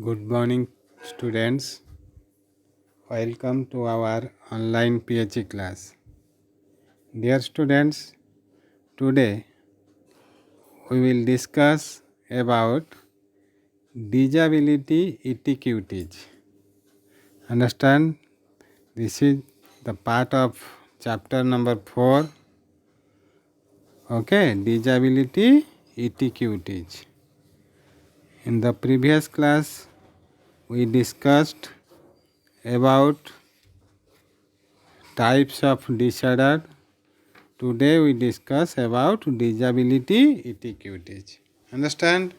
Good morning, students. Welcome to our online PHE class. Dear students, today we will discuss about disability etiquette. Understand? This is the part of chapter number 4. Okay, disability etiquette. In the previous class, we discussed about types of disorder. Today we discuss about disability etiquette. Understand?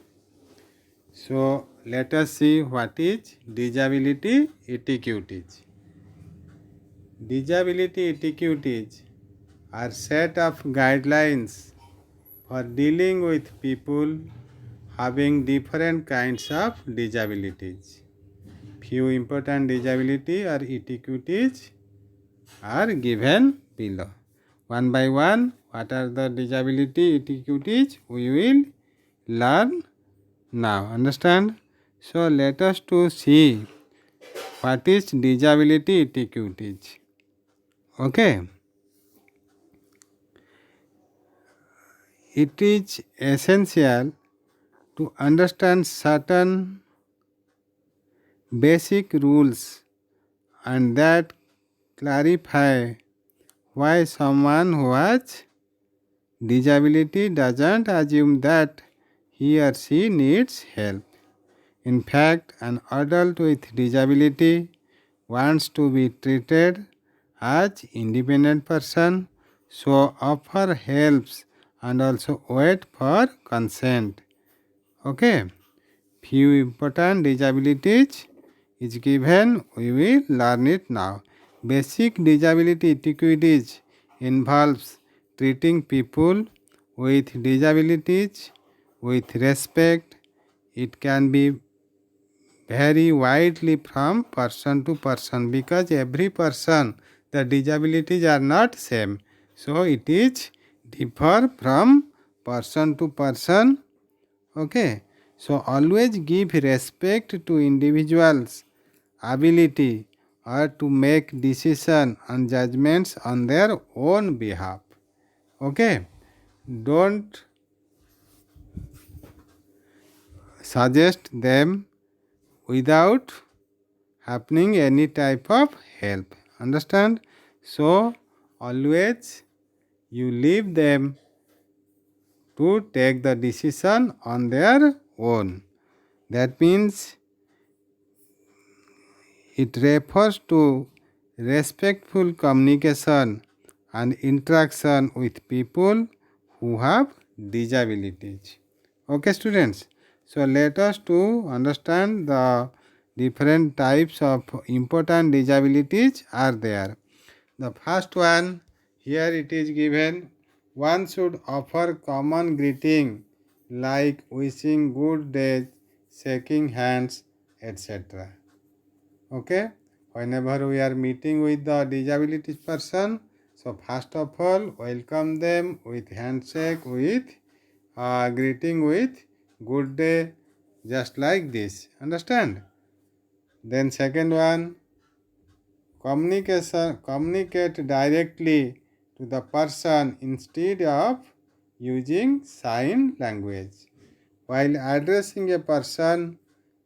So let us see what is disability etiquette. Disability etiquette are set of guidelines for dealing with people having different kinds of disabilities. Few important disability or etiquettes are given below. One by one, what are the disability etiquettes we will learn now. Understand? So let us to see what is disability etiquette. Okay. It is essential to understand certain basic rules and that clarify why someone who has disability doesn't assume that he or she needs help. In fact, an adult with disability wants to be treated as independent person, so offer helps and also wait for consent. Okay. Few important disabilities is given. We will learn it now. Basic disability etiquette involves treating people with disabilities with respect. It can be vary widely from person to person because every person the disabilities are not same. So it is differ from person to person. Okay. So always give respect to individuals' ability or to make decision and judgments on their own behalf. Okay. Don't suggest them without happening any type of help. Understand? So always you leave them to take the decision on their own. That means it refers to respectful communication and interaction with people who have disabilities. Okay, students. So let us to understand the different types of important disabilities are there. The first one, here it is given, one should offer common greeting like wishing good day, shaking hands, etc. Okay, whenever we are meeting with the disability person, so first of all welcome them with handshake, with greeting with good day, just like this. Understand? Then second one, communicate directly to the person instead of using sign language. While addressing a person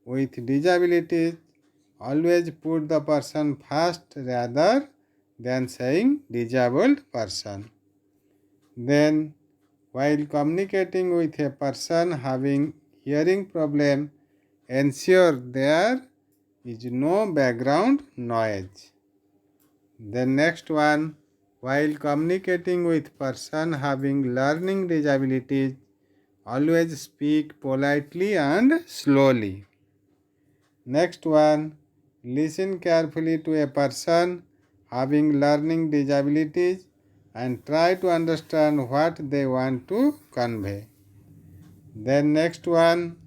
with disabilities, always put the person first rather than saying disabled person. Then, while communicating with a person having hearing problem, ensure there is no background noise. The next one, while communicating with person having learning disabilities, always speak politely and slowly. Next one, listen carefully to a person having learning disabilities and try to understand what they want to convey. Then next one,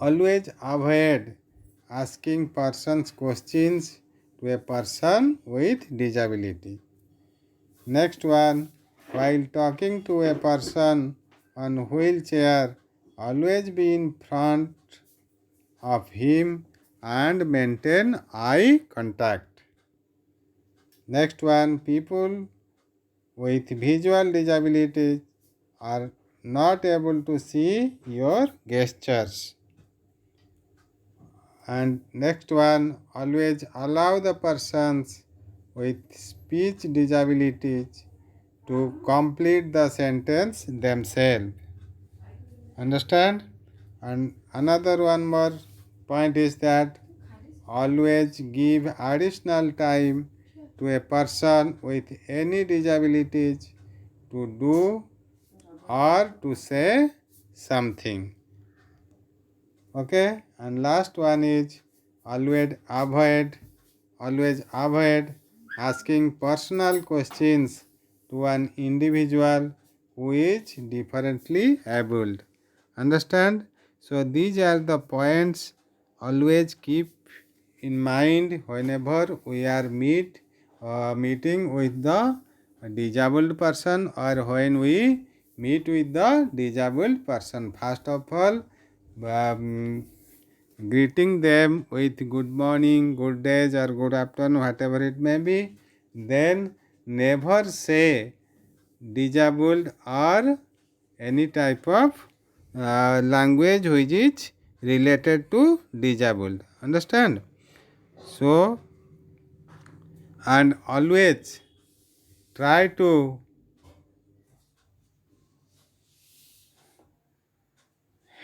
always avoid asking persons questions to a person with disability. Next one, while talking to a person on wheelchair, always be in front of him and maintain eye contact. Next one, people with visual disabilities are not able to see your gestures. And next one, always allow the persons with speech disabilities to complete the sentence themselves. Understand? And another one more point is that always give additional time to a person with any disabilities to do or to say something. Okay, and last one is always avoid asking personal questions to an individual who is differently abled. Understand? So these are the points always keep in mind whenever we are meeting with the disabled person, or when we meet with the disabled person. First of all, um, greeting them with good morning, good days, or good afternoon, whatever it may be. Then never say disabled or any type of language which is related to disabled. Understand? So, and always try to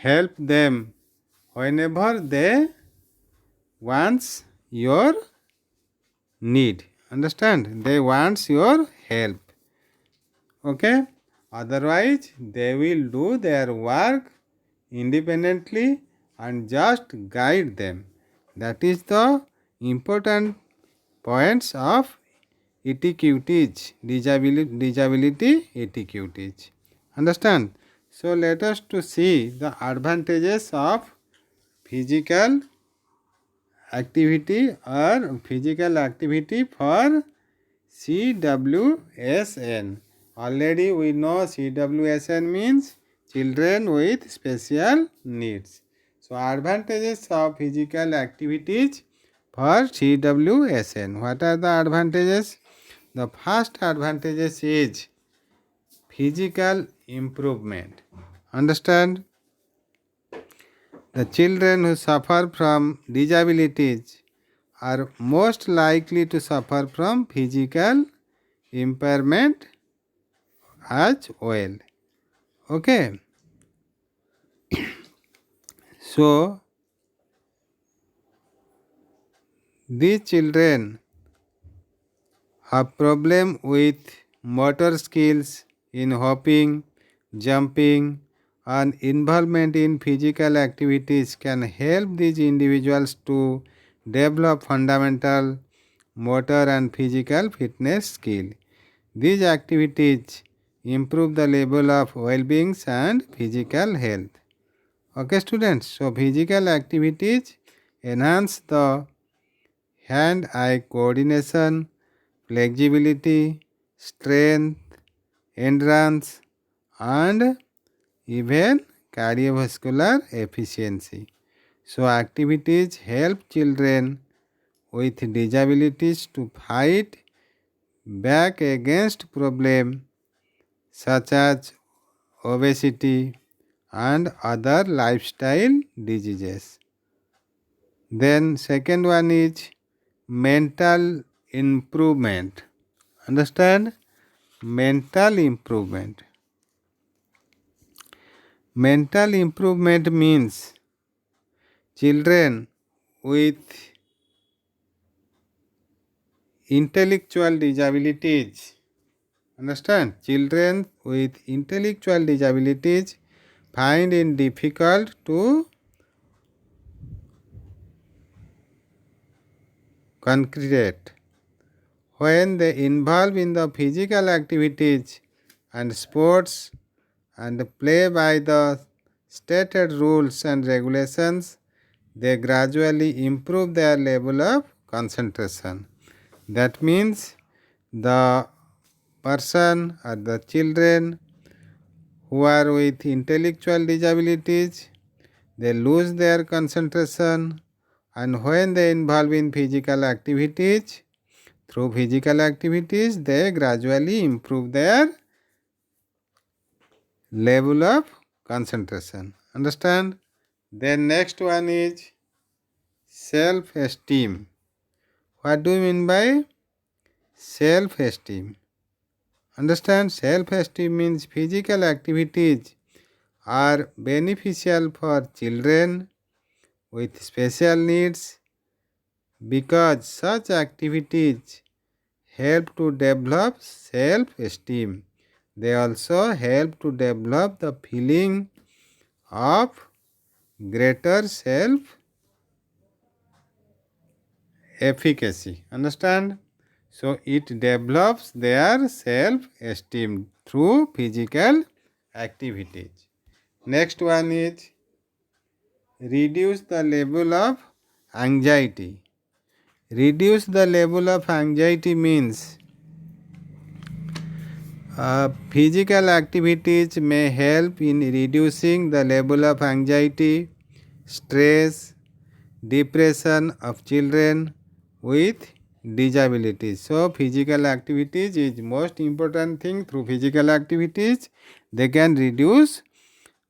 help them whenever they wants your need. Understand? They wants your help. Okay? Otherwise, they will do their work independently and just guide them. That is the important points of etiquette, disability etiquette. Understand? So let us to see the advantages of physical activity or physical activity for CWSN. Already we know CWSN means children with special needs. So advantages of physical activities for CWSN. What are the advantages? The first advantages is physical improvement. Understand? The children who suffer from disabilities are most likely to suffer from physical impairment as well. Okay. So these children have problem with motor skills in hopping, jumping, and involvement in physical activities can help these individuals to develop fundamental motor and physical fitness skill. These activities improve the level of well-being and physical health. Okay, students. So physical activities enhance the hand-eye coordination, flexibility, strength, endurance, and even cardiovascular efficiency. So activities help children with disabilities to fight back against problems such as obesity and other lifestyle diseases. Then second one is mental improvement. Understand? Mental improvement. Mental improvement means children with intellectual disabilities. Understand? Children with intellectual disabilities find it difficult to concrete when they involve in the physical activities and sports and play by the stated rules and regulations, they gradually improve their level of concentration. That means the person or the children who are with intellectual disabilities, they lose their concentration, and when they involve in physical activities, through physical activities, they gradually improve their level of concentration. Understand? Then next one is self-esteem. What do you mean by self-esteem? Understand? Self-esteem means physical activities are beneficial for children with special needs because such activities help to develop self-esteem. They also help to develop the feeling of greater self-efficacy. Understand? So it develops their self-esteem through physical activities. Next one is reduce the level of anxiety. Reduce the level of anxiety means physical activities may help in reducing the level of anxiety, stress, depression of children with disabilities. So physical activities is most important thing. Through physical activities they can reduce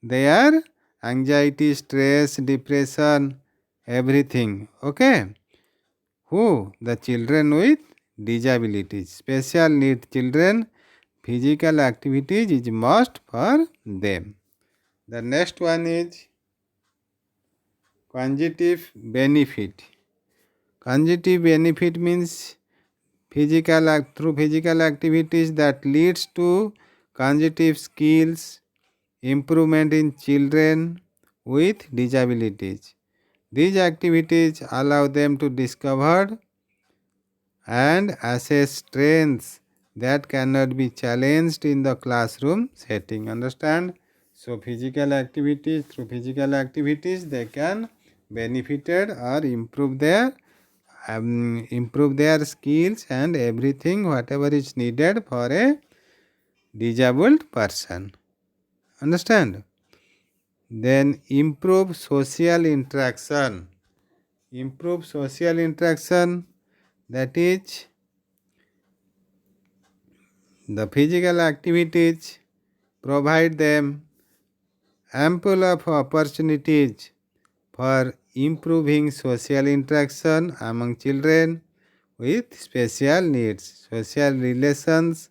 their anxiety, stress, depression, everything. Okay. Who? The children with disabilities, special need children. Physical activities is must for them. The next one is conjunctive benefit. Conjunctive benefit means through physical activities that leads to conjunctive skills improvement in children with disabilities. These activities allow them to discover and assess strengths that cannot be challenged in the classroom setting. Understand? So physical activities, through physical activities they can benefited or improve their skills and everything whatever is needed for a disabled person. Understand? Then improve social interaction. Improve social interaction, that is the physical activities provide them ample of opportunities for improving social interaction among children with special needs. Social relations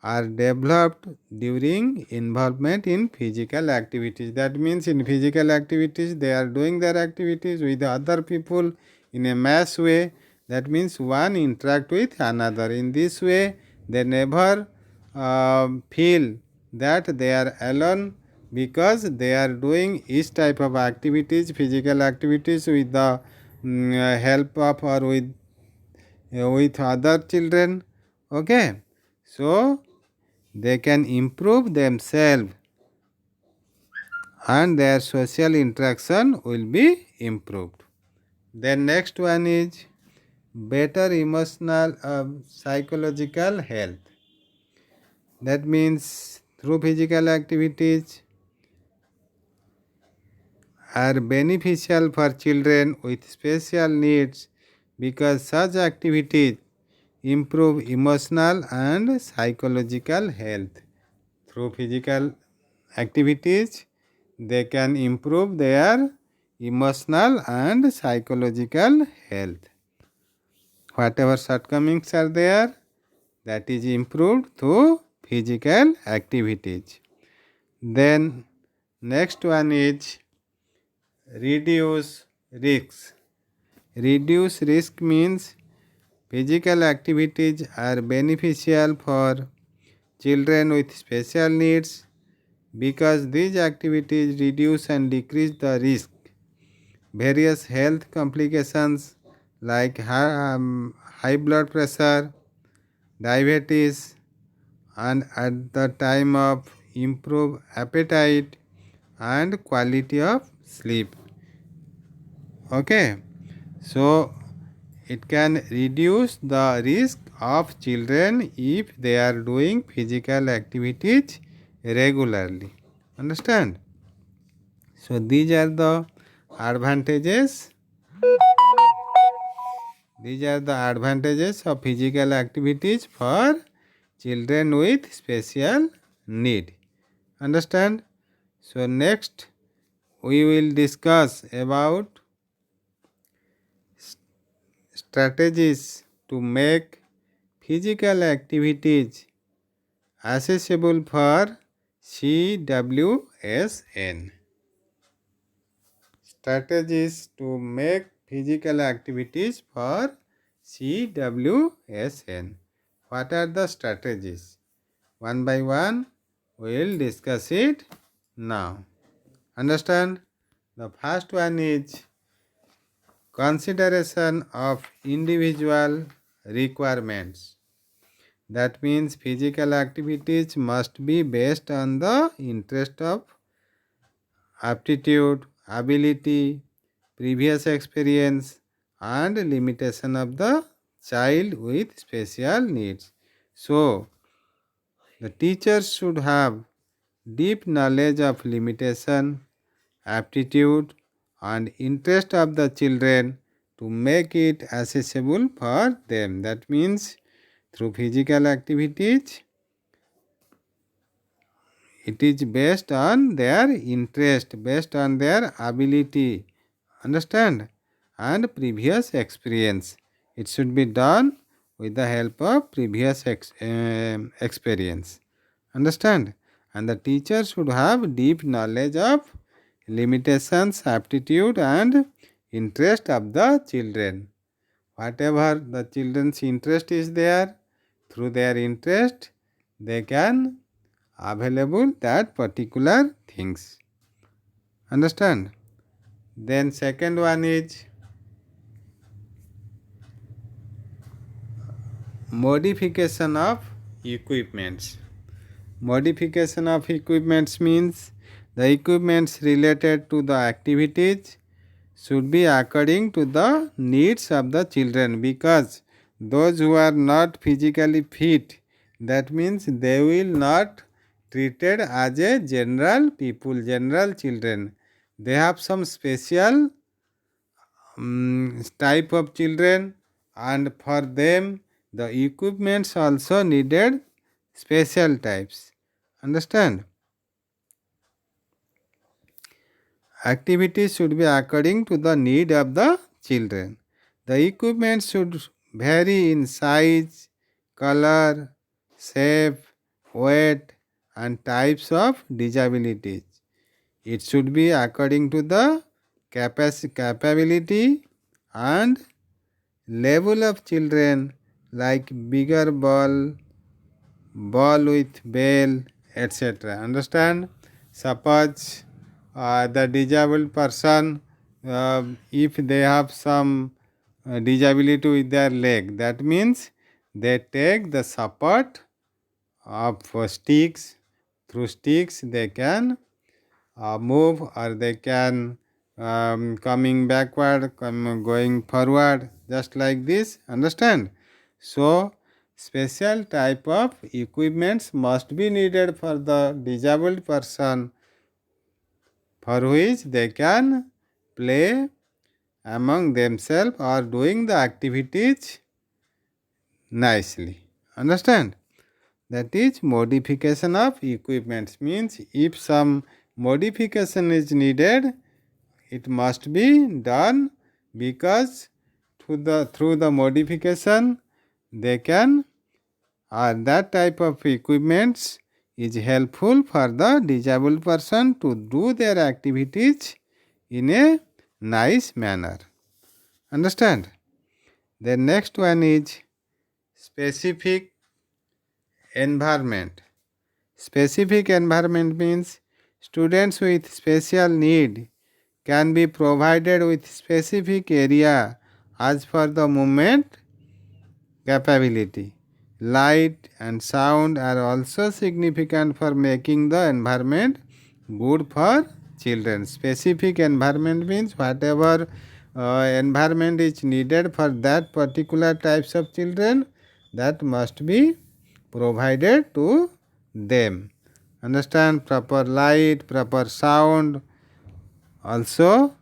are developed during involvement in physical activities. That means in physical activities they are doing their activities with other people in a mass way. That means one interact with another. In this way they never feel that they are alone, because they are doing each type of activities, physical activities with the help of or with other children. Okay, so they can improve themselves and their social interaction will be improved. Then next one is better emotional psychological health. That means through physical activities are beneficial for children with special needs because such activities improve emotional and psychological health. Through physical activities they can improve their emotional and psychological health. Whatever shortcomings are there, that is improved through physical activities. Then next one is reduce risks. Reduce risk means physical activities are beneficial for children with special needs because these activities reduce and decrease the risk. Various health complications like high blood pressure, diabetes, and at the time of improve appetite and quality of sleep. Okay, so it can reduce the risk of children if they are doing physical activities regularly. Understand? So these are the Advantages. These are the advantages of physical activities for children with special need. Understand? So next we will discuss about strategies to make physical activities accessible for CWSN. Strategies to make physical activities for CWSN. What are the strategies? One by one, we will discuss it now. Understand? The first one is consideration of individual requirements. That means physical activities must be based on the interest of aptitude, ability, previous experience, and limitation of the child with special needs. So, the teachers should have deep knowledge of limitation, aptitude, and interest of the children to make it accessible for them. That means through physical activities, it is based on their interest, based on their ability, understand, and previous experience. It should be done with the help of previous experience, understand, and the teacher should have deep knowledge of limitations, aptitude, and interest of the children. Whatever the children's interest is there, through their interest they can available that particular things, understand. Then second one is modification of equipments. Modification of equipments means the equipments related to the activities should be according to the needs of the children, because those who are not physically fit, that means they will not treated as a general people, general children. They have some special type of children, and for them the equipments also needed special types, understand. Activities should be according to the need of the children. The equipment should vary in size, color, shape, weight, and types of disabilities. It should be according to the capability and level of children, like bigger ball, ball with bell, etc. Understand? Suppose the disabled person, if they have some disability with their leg, that means they take the support of sticks. Through sticks they can move, or they can coming backward, going forward, just like this, understand. So special type of equipments must be needed for the disabled person, for which they can play among themselves or doing the activities nicely, understand. That is modification of equipments, means if some modification is needed, it must be done, because through the modification they can, or that type of equipments is helpful for the disabled person to do their activities in a nice manner, understand. The next one is specific environment. Specific environment means students with special need can be provided with specific area as per the movement capability. Light and sound are also significant for making the environment good for children. Specific environment means whatever environment is needed for that particular types of children, that must be provided to them. Understand? Proper light, proper sound, also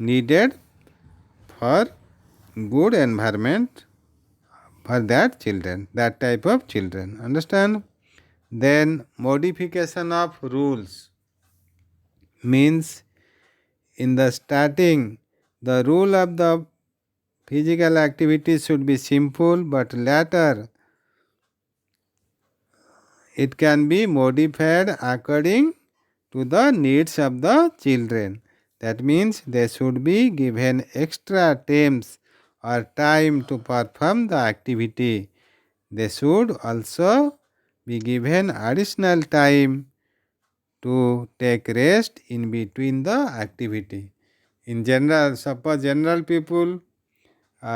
needed for good environment for that children, that type of children. Understand? Then modification of rules means in the starting the rule of the physical activity should be simple, but later it can be modified according to the needs of the children. That means they should be given extra attempts or time to perform the activity. They should also be given additional time to take rest in between the activity. In general, suppose general people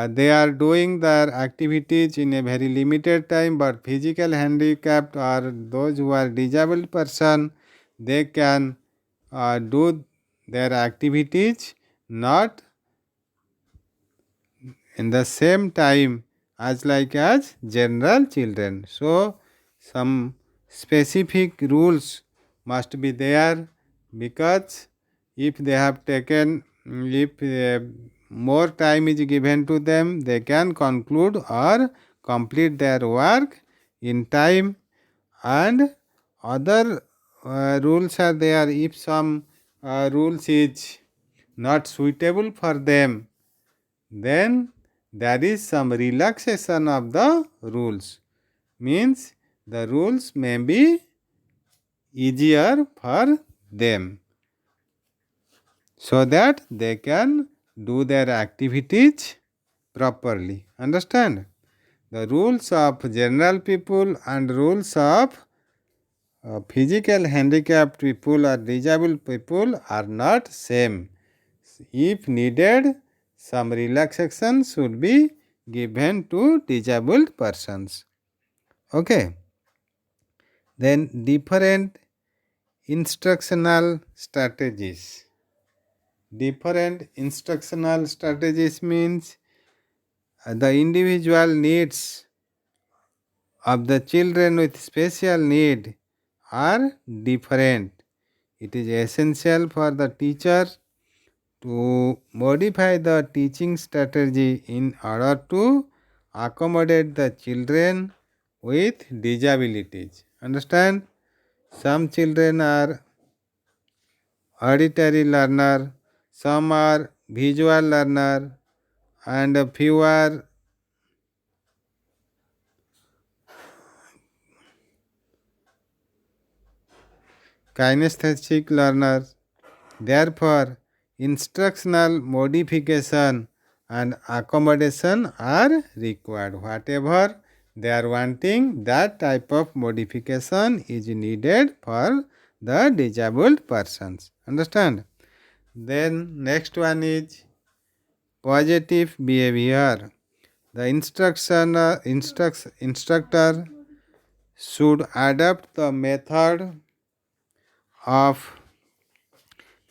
they are doing their activities in a very limited time, but physical handicapped or those who are disabled person, they can do their activities not in the same time as general children. So some specific rules must be there, because if they have taken, if more time is given to them, they can conclude or complete their work in time. And other rules are there. If some rules is not suitable for them, then there is some relaxation of the rules, means the rules may be easier for them, so that they can do their activities properly. Understand? The rules of general people and rules of physical handicapped people or disabled people are not same. If needed, some relaxation should be given to disabled persons. Okay. Then different instructional strategies. Different instructional strategies means the individual needs of the children with special need are different. It is essential for the teacher to modify the teaching strategy in order to accommodate the children with disabilities. Understand? Some children are auditory learner, some are visual learner, and a few are kinesthetic learners. Therefore, instructional modification and accommodation are required. Whatever they are wanting, that type of modification is needed for the disabled persons. Understand? Then next one is positive behavior. The instructor should adapt the method of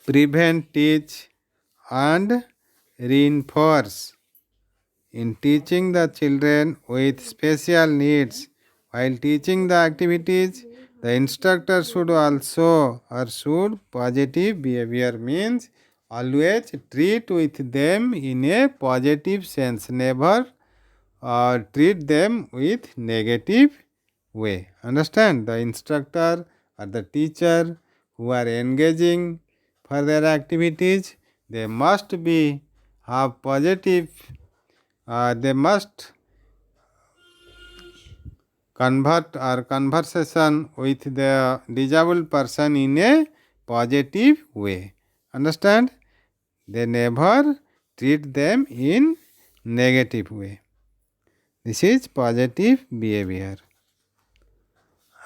prevent, teach, and reinforce in teaching the children with special needs. While teaching the activities, the instructor should also or should positive behavior means always treat with them in a positive sense, never treat them with negative way. Understand? The instructor or the teacher who are engaging for their activities, they must be have positive, they must convert or conversation with the disabled person in a positive way. Understand? They never treat them in negative way. This is positive behavior.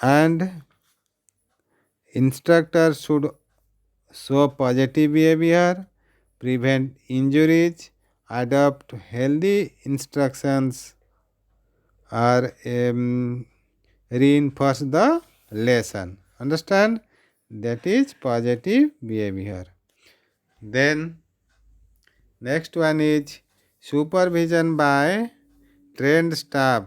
And instructor should show positive behavior, prevent injuries, adopt healthy instructions, or reinforce the lesson. Understand? That is positive behavior. Then next one is supervision by trained staff.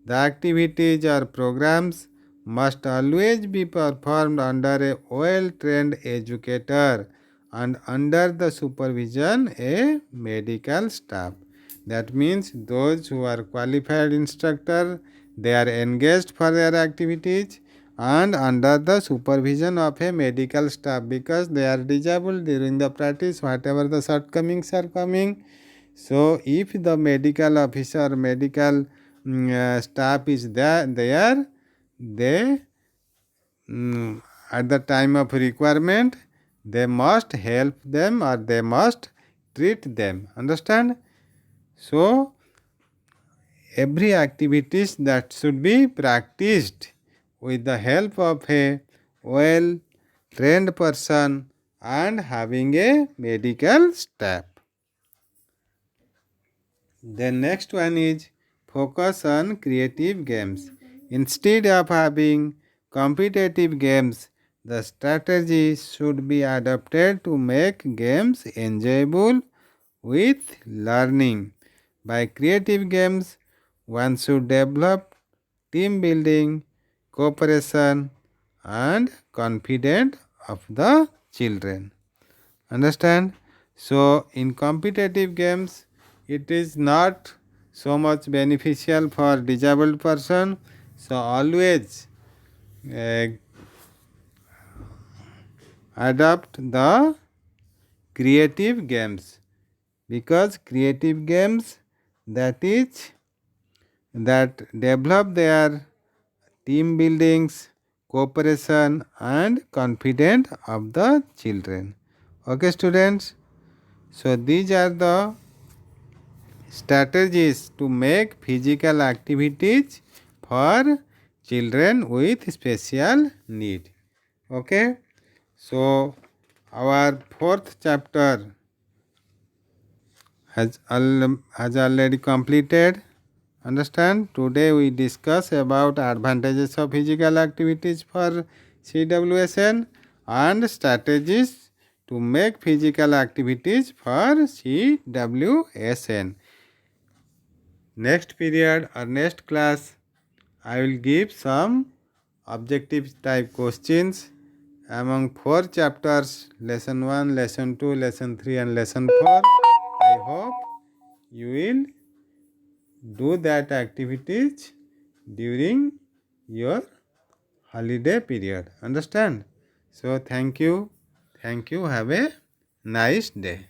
The activities or programs must always be performed under a well trained educator and under the supervision a medical staff. That means those who are qualified instructor, they are engaged for their activities and under the supervision of a medical staff, because they are disabled during the practice, whatever the shortcomings are coming. So if the medical officer, medical staff is there, they at the time of requirement, they must help them or they must treat them. Understand? So every activities that should be practiced with the help of a well trained person and having a medical staff. The next one is focus on creative games. Instead of having competitive games, the strategy should be adapted to make games enjoyable with learning. By creative games, one should develop team building, cooperation, and confidence of the children. Understand? So in competitive games, it is not so much beneficial for disabled person. So always uh, adopt the creative games, because creative games that develop their team buildings, cooperation and confidence of the children. Okay students, so these are the strategies to make physical activities for children with special need. Okay, so our fourth chapter has already completed. Understand? Today we discuss about advantages of physical activities for CWSN and strategies to make physical activities for CWSN. Next period or next class, I will give some objective type questions among 4 chapters, lesson 1, lesson 2, lesson 3 and lesson 4. I hope you will do that activities during your holiday period. Understand? So thank you. Have a nice day.